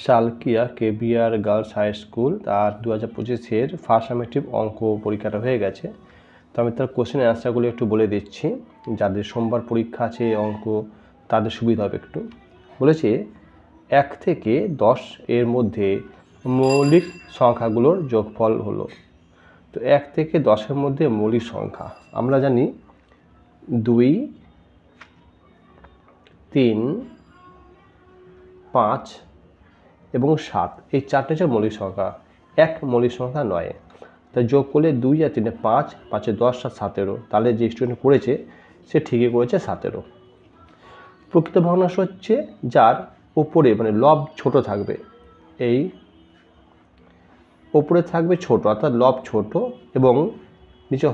Salkia KBR girls high school আর 2025-এর first summative অঙ্ক পরীক্ষাটা হয়ে গেছে। তো আমি তার কোশ্চেন অ্যান্সারগুলো একটু বলে দিচ্ছি, যাদের সোমবার পরীক্ষা আছে অঙ্ক তাদের সুবিধা হবে একটু। বলেছে 1 থেকে 10 এর মধ্যে মৌলিক সংখ্যাগুলোর যোগফল হলো। তো 1 থেকে 10-এর মধ্যে মৌলিক সংখ্যা আমরা জানি 2, 3, 5 এবং 7, এই চারটে হচ্ছে মৌলিক সংখ্যা, এক মৌলিক সংখ্যা নয়। তাই যোগ করলে 2 আর 3 5, 5 10 আর 17, তাহলে যে স্টুডেন্ট করেছে সে ঠিকই করেছে 17। প্রকৃত ভগ্নাংশ হচ্ছে যার উপরে মানে লব ছোট থাকবে, এই উপরে থাকবে ছোট অর্থাৎ লব ছোট এবং নিচে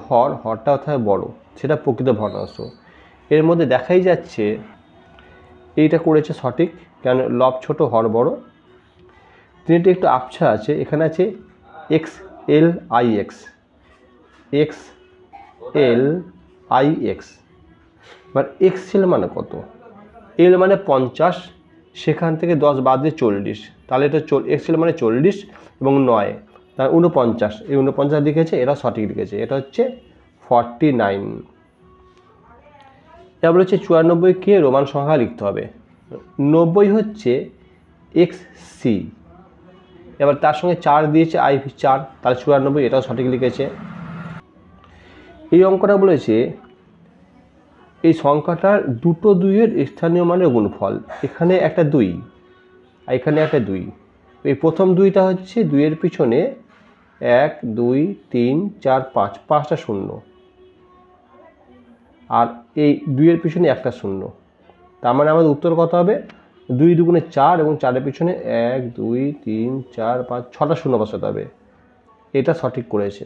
হরটা অর্থাৎ বড়, সেটা প্রকৃত ভগ্নাংশ। এর মধ্যে দেখাই যাচ্ছে এইটা করেছে সঠিক, কেন লব ছোট হর বড়। তিনটে একটু আবছা আছে, এখানে আছে XLIX, XLIX, এবার XL মানে কত? L মানে 50, সেখান থেকে 10 বাদ দিয়ে 40, তাহলে এটা XL মানে 40 এবং 9, তার 49, এই 49 লিখেছে, এরা সঠিক লিখেছে, এটা হচ্ছে 49। এবার হচ্ছে 94কে রোমান সংখ্যা লিখতে হবে। 90 হচ্ছে XC, এবার তার সঙ্গে 4 দিয়েছে IV4, তাহলে 94, এটাও সঠিক লিখেছে। এই অঙ্কটা বলেছে এই সংখ্যাটার দুটো 2-এর স্থানীয় মানের গুণফল, এখানে একটা 2 আর এখানে একটা 2, এই প্রথম 2টা হচ্ছে 2-এর পিছনে 1 2 3 4 5, 5টা শূন্য, আর এই 2-এর পিছনে একটা শূন্য, তার মানে আমাদের উত্তর কত হবে? 2 2 4 এবং 4-এর পিছনে 1 2 3 4 5, 6টা শূন্য বসাতে হবে, এটা সঠিক করেছে।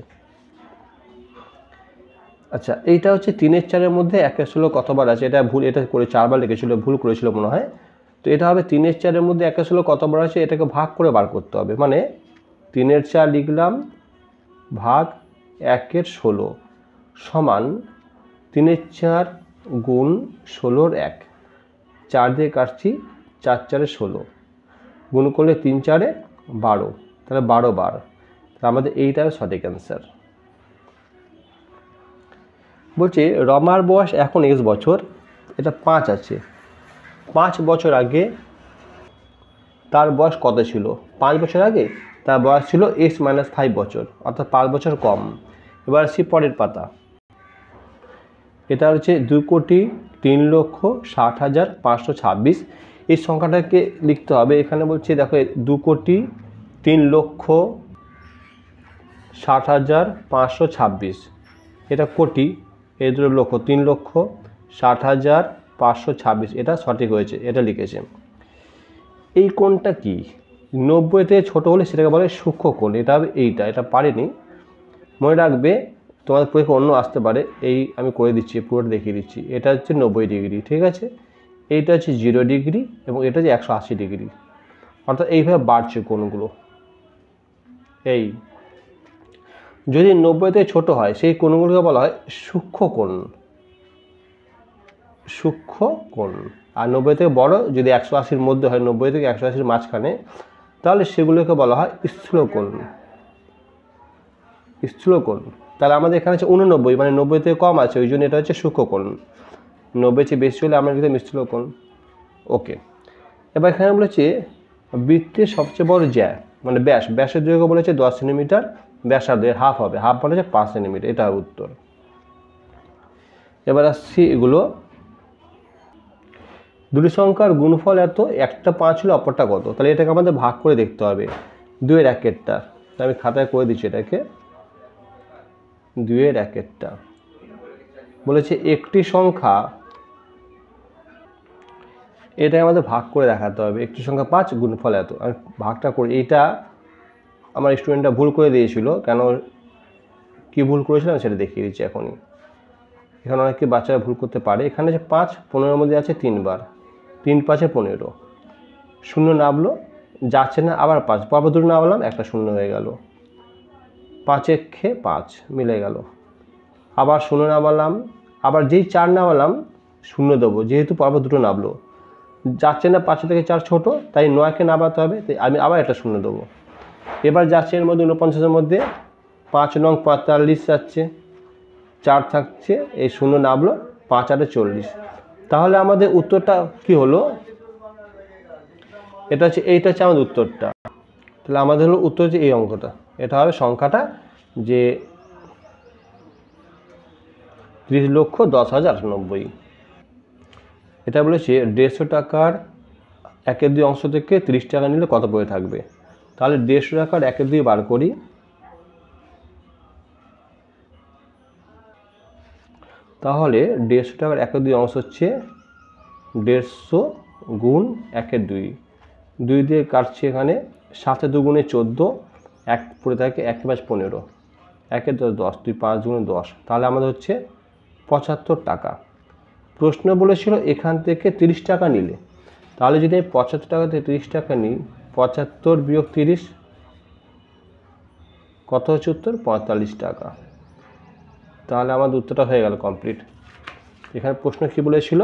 আচ্ছা, এইটা হচ্ছে 3-এর 4-এর মধ্যে 1-এর 16 কতবার আছে, এটা ভুল, এটা করে 4বার লিখেছিল, ভুল করেছিল মনে হয়। তো এটা হবে 3-এর 4-এর মধ্যে 1-এর 16 কতবার আছে, এটাকে ভাগ করে বার করতে হবে। মানে 3-এর 4 লিখলাম ভাগ 1-এর 16 সমান 3-এর 4 গুণ 16-র 1, 4 দিয়ে কাটছি, 4 4 16, গুণ করলে 3 4 12, তাহলে 12 বার, তাহলে আমাদের এইটা সঠিক অ্যান্সার। বলছি রমার বয়স এখন X বছর, এটা 5 আছে, 5 বছর আগে তার বয়স কত ছিল? 5 বছর আগে তার বয়স ছিল X - 5 বছর, অর্থাৎ 5 বছর কম। এবার আসি পরের পাতা, এটা হচ্ছে 2,03,60,526, এই সংখ্যাটাকে লিখতে হবে। এখানে বলছে দেখো 2,03,60,526, এটা কোটি, এই দুটো লক্ষ, 3,60,526, এটা সঠিক হয়েছে, এটা লিখেছে। এই কোণটা কি? 90 থেকে ছোট হলে সেটাকে বলে সূক্ষ্ম কোণ, এটা হবে এইটা, এটা পারেনি, মনে রাখবে তোমাদের পরীক্ষা অন্য আসতে পারে, এই আমি করে দিচ্ছি, পুরোটা দেখিয়ে দিচ্ছি। এটা হচ্ছে 90 ডিগ্রি, ঠিক আছে, এইটা হচ্ছে 0 ডিগ্রি এবং এটা হচ্ছে 180 ডিগ্রি, অর্থাৎ এইভাবে বাড়ছে কোণগুলো। এই যদি 90 থেকে ছোট হয় সেই কোণগুলোকে বলা হয় সূক্ষ্ম কোণ, সূক্ষ্ম কোণ। আর 90 থেকে বড় যদি 180-র মধ্যে হয়, 90 থেকে 180-র মাঝখানে, তাহলে সেগুলোকে বলা হয় স্থূল কোণ, স্থূল কোণ। তাহলে আমাদের এখানে হচ্ছে 89, মানে 90 থেকে কম আছে, ওই জন্য এটা হচ্ছে সূক্ষ্ম কোণ। 90 চেয়ে বেশি হলে আমরা লিখতাম স্থূল কোণ। ওকে, এবার এখানে বলেছে বৃত্তের সবচেয়ে বড় জ্যা মানে ব্যাস, ব্যাসের দৈর্ঘ্য বলেছে 10 সেন্টিমিটার, ব্যাসার্ধের হাফ হবে, হাফ বলেছে 5 সেন্টিমিটার, এটা হবে উত্তর। এবার আসছি এগুলো, দুটি সংখ্যার গুণফল এত, একটা 5 হলে অপরটা কত, তাহলে এটাকে আমাদের ভাগ করে দেখতে হবে। 2-এর 1-এরটা, তাই আমি খাতায় করে দিচ্ছি এটাকে, 2-এর 1-এরটা বলেছে একটি সংখ্যা, এটাকে আমাদের ভাগ করে দেখাতে হবে। একটি সংখ্যা 5, গুণফল এত, আমি ভাগটা করি। এইটা আমার স্টুডেন্টটা ভুল করে দিয়েছিল, কেন কি ভুল করেছিলাম সেটা দেখিয়ে দিচ্ছি এখনই। এখানে অনেকে বাচ্চারা ভুল করতে পারে। এখানে যে 5 15-এর মধ্যে আছে 3 বার, 3 5 15, শূন্য নামলো, যাচ্ছে না, আবার 5, পরপর দুটো নামলাম, একটা শূন্য হয়ে গেল, 5 1 5 মিলে গেল, আবার শূন্য নামালাম, আবার যেই 4 নামালাম শূন্য দেবো, যেহেতু পরপর দুটো নামলো, যাচ্ছে না 5 থেকে 4 ছোট, তাই 9কে নামাতে হবে, তাই আমি আবার একটা শূন্য দেবো। এবার যাচ্ছে এর মধ্যে 49-এর মধ্যে 5 নং 45 যাচ্ছে, 4 থাকছে, এই শূন্য নামলো, 5 আর 40। তাহলে আমাদের উত্তরটা কি হলো, এটা হচ্ছে, এইটা হচ্ছে আমাদের উত্তরটা। তাহলে আমাদের হলো উত্তর হচ্ছে এই অঙ্কটা, এটা হবে সংখ্যাটা যে 30,10,098। এটা বলেছে 150 টাকার 1/2 অংশ থেকে 30 টাকা নিলে কত পড়ে থাকবে। তাহলে 150 টাকার 1/2 বার করি, তাহলে 150 টাকার 1/2 অংশ হচ্ছে 150 গুণ 1/2, 2 দিয়ে কাটছি এখানে, 7 2 গুণে 14, 1 পড়ে থাকে 1 5 15, 1 10 10, 2 5 গুণে 10, তাহলে আমাদের হচ্ছে 75 টাকা। প্রশ্ন বলেছিল এখান থেকে 30 টাকা নিলে, তাহলে যদি আমি 75 টাকা থেকে 30 টাকা নিই, 75 বিয়োগ 30 কত হচ্ছে উত্তর, 45 টাকা। তাহলে আমাদের উত্তরটা হয়ে গেল কমপ্লিট। এখানে প্রশ্ন কি বলেছিল,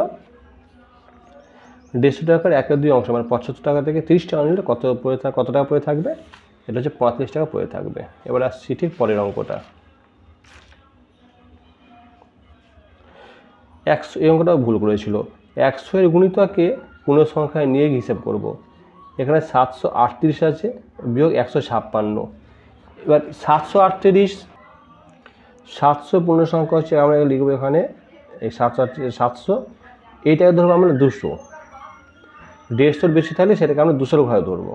150 টাকার 1/2 অংশ মানে 75 টাকা থেকে 30 টাকা নিলে কত টাকা পড়ে থাকবে, এটা হচ্ছে 45 টাকা পড়ে থাকবে। এবার আসছি ঠিক পরের অঙ্কটা। এই অঙ্কটা ভুল করেছিল। 100 এর গুণিতকে পূর্ণ সংখ্যায় নিয়ে হিসাব করব। এখানে 738 আছে বিয়োগ 156। এবার 738 পূর্ণ সংখ্যা হচ্ছে, আমরা লিখবো এখানে এই 700, এইটাকে ধরবো আমরা 200, 150 বেশি থাকলে সেটাকে আমরা 200 ঘরে ধরবো,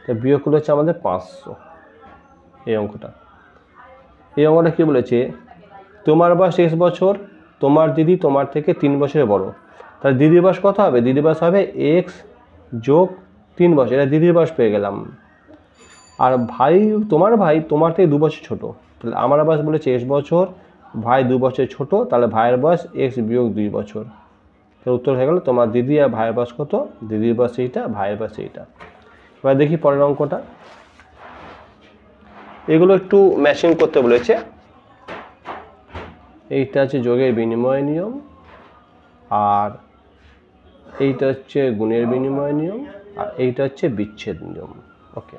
তাই বিয়োগ করলে হচ্ছে আমাদের 500। এই অঙ্কটা কী বলেছে, তোমার বয়স 6 বছর, তোমার দিদি তোমার থেকে 3 বছরের বড়, তাহলে দিদির বয়স কত হবে, দিদির বয়স হবে x যোগ 3 বছর, এটা দিদির বয়স পেয়ে গেলাম। আর তোমার ভাই তোমার থেকে 2 বছর ছোট, তাহলে আমার বয়স বলেছে x বছর, ভাই 2 বছর ছোট, তাহলে ভাইয়ের বয়স x বিয়োগ 2 বছর। তাহলে উত্তর হয়ে গেল তোমার দিদি আর ভাইয়ের বয়স কত, দিদির বয়স এইটা, ভাইয়ের বয়স এইটা। এবার দেখি পরের অঙ্কটা। এগুলো একটু ম্যাচিং করতে বলেছে। এইটা হচ্ছে যোগের বিনিময় নিয়ম, আর এইটা হচ্ছে গুণের বিনিময় নিয়ম, আর এইটা হচ্ছে বিচ্ছেদ নিয়ম। ওকে,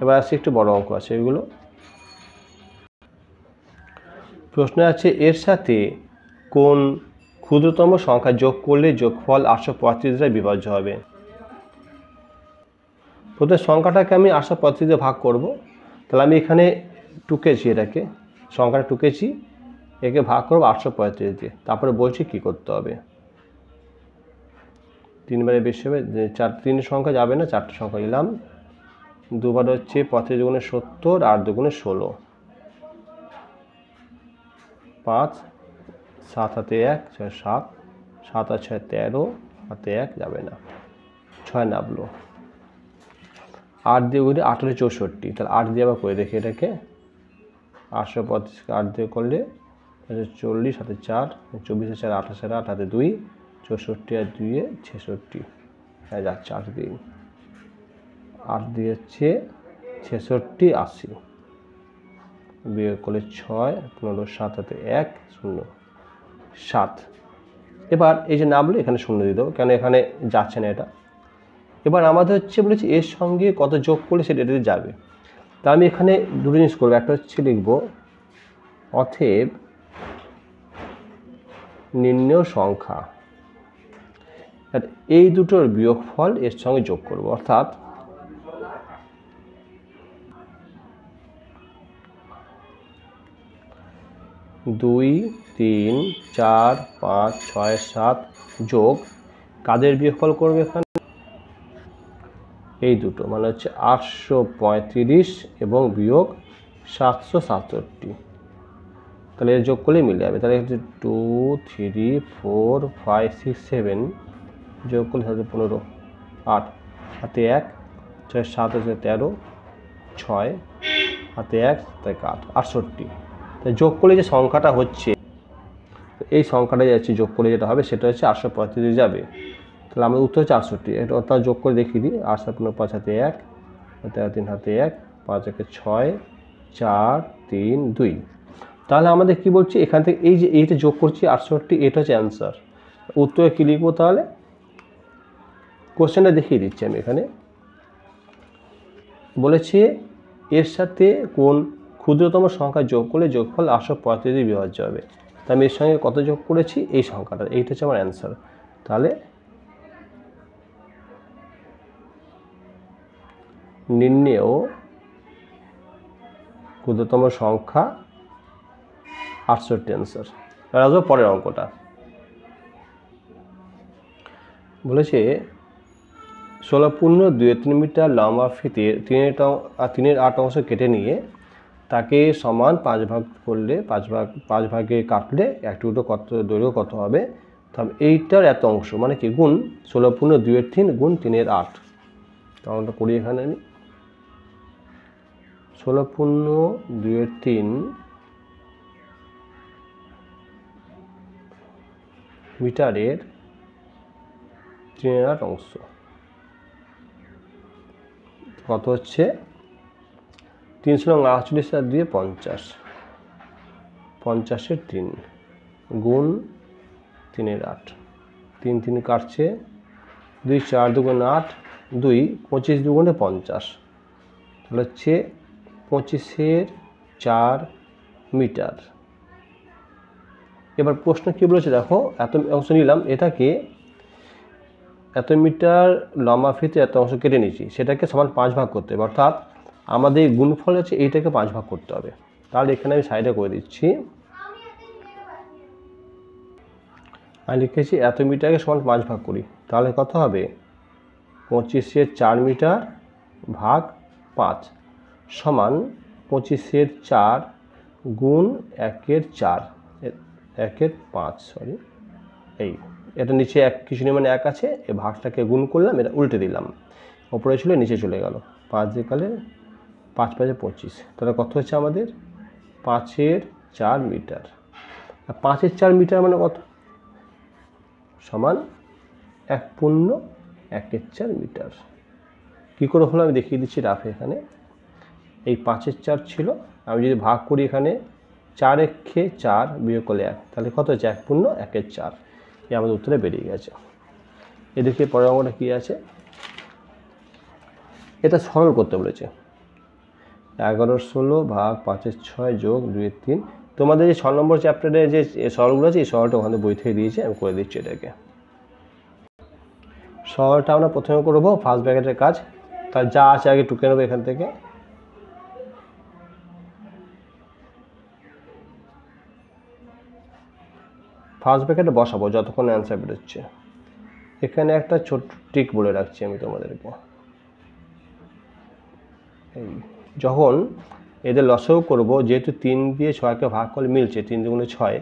এবার আসছে একটু বড় অঙ্ক আছে এগুলো। প্রশ্ন আছে, এর সাথে কোন ক্ষুদ্রতম সংখ্যা যোগ করলে যোগফল 835 দ্বারা বিভাজ্য হবে। প্রথমে সংখ্যাটাকে আমি 835 দিয়ে ভাগ করব, তাহলে আমি এখানে টুকেছি, এটাকে সংখ্যাটা টুকেছি, একে ভাগ করবো 835 দিয়ে, তারপরে বলছি কি করতে হবে। 3 বারে বেশি হবে, 3 সংখ্যা যাবে না, 4টে সংখ্যা নিলাম, 2 বার হচ্ছে 35 গুণে 70, 8 দুগুণে 16, 5 7 হাতে 1 6 7, 7 আর 6 13, হাতে 1 যাবে না, 6 নামলো, 8 দিয়ে গুণে 8 হলে 64, তাহলে 8 দিয়ে আবার করে দেখি এটাকে, 835কে 8 দিয়ে করলে 40, হাতে 4, 24 4 28, 8 হাতে 2, 64 আর 2 66, হ্যাঁ যাচ্ছে 8 দিয়ে, 8 দিয়ে হচ্ছে 66 80, বিয়োগ করলে 6 15 7 হাতে 1 0 7। এবার এই যে নামলো এখানে শূন্য দিয়ে দেবো, কেন এখানে যাচ্ছে না এটা। এবার আমাদের হচ্ছে বলেছি এর সঙ্গে কত যোগ করলে সেটা এটাতে যাবে। তা আমি এখানে দুটো জিনিস করবো, একটা হচ্ছে লিখবো অতএব নির্ণেয় সংখ্যা, আর এই দুটোর বিয়োগফল এর সঙ্গে যোগ করব, অর্থাৎ দুই 3 4 5 6 7 যোগ কাদের বিয়োগফল করবে এখানে, এই দুটো মানে হচ্ছে 835 এবং বিয়োগ 767, তাহলে এর যোগ করলে মিলে যাবে। তাহলে হচ্ছে 2 3 4 5 6 7 যোগ করলে হচ্ছে 15 8, হাতে 1 6 7 হচ্ছে 13, 6 হাতে 1 তাই 8 68। তাই যোগ করলে যে সংখ্যাটা হচ্ছে, এই সংখ্যাটা যাচ্ছে যোগ করলে যেটা হবে সেটা হচ্ছে 835 যাবে। তাহলে আমাদের উত্তর হচ্ছে 68। এটা অর্থাৎ যোগ করে দেখিয়ে দিই, 8 7 5 হাতে 1, 3 হাতে 1, 5 1 6 4 3 2। তাহলে আমাদের কি বলছি, এখান থেকে এই যে এইটা যোগ করছি 68, এটা হচ্ছে অ্যান্সার। উত্তরে কী লিখবো তাহলে, কোশ্চেনটা দেখিয়ে দিচ্ছি আমি এখানে। বলেছে এর সাথে কোন ক্ষুদ্রতম সংখ্যা যোগ করলে যোগফল 835 বিভাজ্য হবে। তো আমি এর সঙ্গে কত যোগ করেছি? এই সংখ্যাটা, এইটা হচ্ছে আমার অ্যান্সার। তাহলে নির্ণেয় ক্ষুদ্রতম সংখ্যা 68 অ্যান্সার। আর আসবো পরের অঙ্কটা। বলেছে 16.23 মিটার লম্বা ফিতের 3/8 অংশ কেটে নিয়ে তাকে সমান 5 ভাগ করলে 5 ভাগে কাটলে এক টুকরো কত দৈর্ঘ্য কত হবে? তবে এইটার এত অংশ মানে কি গুণ 16.23 গুণ 3/8। তাহলে আমরা করি এখানে আমি 16.23 মিটারের 3/8 অংশ কত হচ্ছে? 348 আর 2 50, 50-এর 3 গুণ 3/8। 3 3 কাটছে, 2 4 2 8, 2 25 2 50, তাহলে হচ্ছে 25-এর 4 মিটার। এবার প্রশ্ন কী বলেছে দেখো, এত অংশ নিলাম, এটাকে এত মিটার লম্বা ফিতে এত অংশ কেটে নিয়েছি, সেটাকে সমান 5 ভাগ করতে হবে। অর্থাৎ আমাদের গুণফল আছে এইটাকে 5 ভাগ করতে হবে। তাহলে এখানে আমি সাইডে করে দিচ্ছি, আমি লিখেছি এত মিটারকে সমান 5 ভাগ করি। তাহলে কত হবে? 25-এর 4 মিটার ভাগ 5 সমান 25-এর 4 গুণ 1-এর 4, 1-এর 5, সরি এই এটা নিচে এক কিছু মানে 1 আছে, এই ভাগটাকে গুণ করলাম, এটা উল্টে দিলাম, ওপরে ছিল নিচে চলে গেল। 5 দিয়ে কালে 5 5 25, তাহলে কত হচ্ছে আমাদের? 5-এর 4 মিটার। আর 5-এর 4 মিটার মানে কত? সমান 1.1-এর 4 মিটার। কী করে হলো আমি দেখিয়ে দিচ্ছি রাফে। এখানে এই 5-এর 4 ছিল, আমি যদি ভাগ করি এখানে 4 একে 4 বিয়োগ করলে 1, তাহলে কত হচ্ছে? 1.1-এর 4। এই আমাদের উত্তরে বেরিয়ে গেছে। এদিকে পরের অঙ্কটা কী আছে? এটা সরল করতে বলেছে। 11/16 ভাগ 5-এর 6 যোগ 2-এর 3। তোমাদের যে 6 নম্বর চ্যাপ্টারে যে সরলগুলো আছে, এই সরলটা ওখানে বই থেকে দিয়েছে, আমি করে দিচ্ছি এটাকে। সরলটা আমরা প্রথমে করবো ফার্স্ট ব্র্যাকেটের কাজ, তার যা আছে আগে টুকে নেবো এখান থেকে। ফার্স্ট ব্র্যাকেটে বসাবো যতক্ষণ অ্যান্সার বেরোচ্ছে। এখানে একটা ছোট্ট ট্রিক বলে রাখছি আমি তোমাদেরকে। এই যখন এদের লসাগু করব, যেহেতু 3 দিয়ে 6কে ভাগ করলে মিলছে, 3 দুগুণে 6,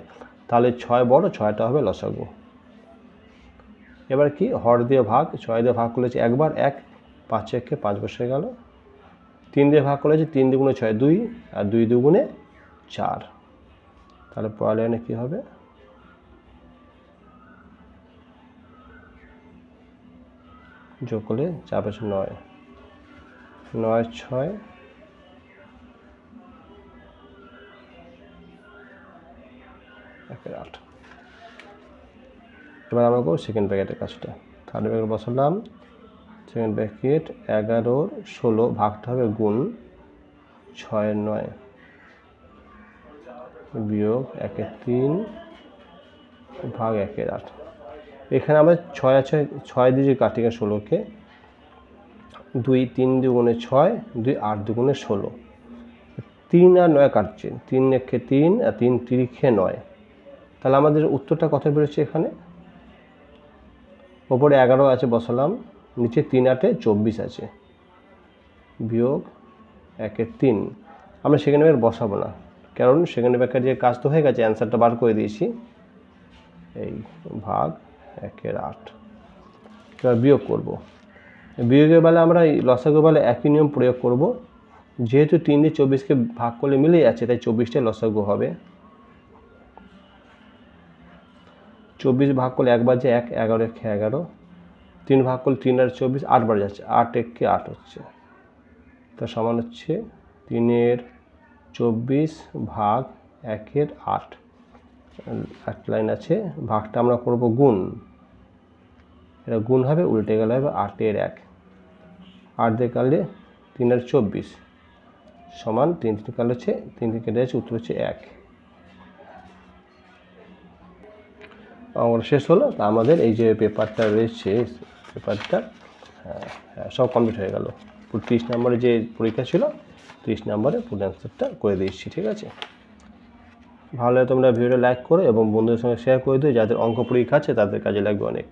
তাহলে 6 বড়, 6টা হবে লসাগু। এবার কি হর দিয়ে ভাগ, 6 দিয়ে ভাগ করলে একবার 1, 5 একে 5 বসে গেল। 3 দিয়ে ভাগ করলে 3 দুগুণে 6 2, আর 2 দুগুণে 4, তাহলে পরের লাইনে কী হবে? যোগ করলে 4 5 9, 9 6 1 8। এবার আমরা করবো সেকেন্ড ব্র্যাকেটের কাজটা। থার্ড ব্র্যাকেট বসালাম, সেকেন্ড ব্র্যাকেট 11/16 ভাগটা হবে গুণ 6 9 বিয়োগ 1 3 ভাগ 1 8। এখানে আমরা 6 আছে, 6 দিয়ে কাটি 16কে, 2 3 দুগুণে 6, 2 8 দুগুণে 16, 3 আর 9 কাটছে, 3 একে 3 আর 3 3 9। তাহলে আমাদের উত্তরটা কত বেরোচ্ছে? এখানে ওপরে 11 আছে বসালাম, নিচে 3 8 24 আছে, বিয়োগ 1 3। আমরা সেকেন্ড ব্র্যাকেট বসাবো না, কারণ সেকেন্ড ব্র্যাকেট যে কাজ তো হয়ে গেছে, অ্যান্সারটা বার করে দিয়েছি। এই ভাগ 1 8। এবার বিয়োগ করব। বিয়োগের বেলা আমরা এই লসাগুর বেলা একই নিয়ম প্রয়োগ করব। যেহেতু 3 দিয়ে 24কে ভাগ করলে মিলে যাচ্ছে, তাই 24টাই লসাগু হবে। 24 ভাগ করলে 1 বার যায় 1, 11 একে 11, 3 ভাগ করলে 3 আর 24 8 বার যাচ্ছে, 8 একে 8 হচ্ছে, তা সমান হচ্ছে 3/24 ভাগ 1 8। এক লাইন আছে, ভাগটা আমরা করব গুণ, এটা গুণ হবে, উল্টে গেলে হবে 8 এর 1, 8 দিয়ে কাটলে 3 আর 24 সমান 3 থেকে কাটলে হচ্ছে 3 থেকে কেটে যাচ্ছে, উত্তর হচ্ছে 1। অঙ্কটা শেষ হলো। তা আমাদের এই যে পেপারটা রয়েছে, পেপারটা সব কমপ্লিট হয়ে গেল। 30 নম্বরে যে পরীক্ষা ছিল 30 নম্বরে পুরো অ্যান্সারটা করে দিচ্ছি, ঠিক আছে। ভালো তোমরা ভিডিওটা লাইক করো এবং বন্ধুদের সঙ্গে শেয়ার করে দিও, যাদের অঙ্ক পরীক্ষা আছে তাদের কাজে লাগবে অনেক।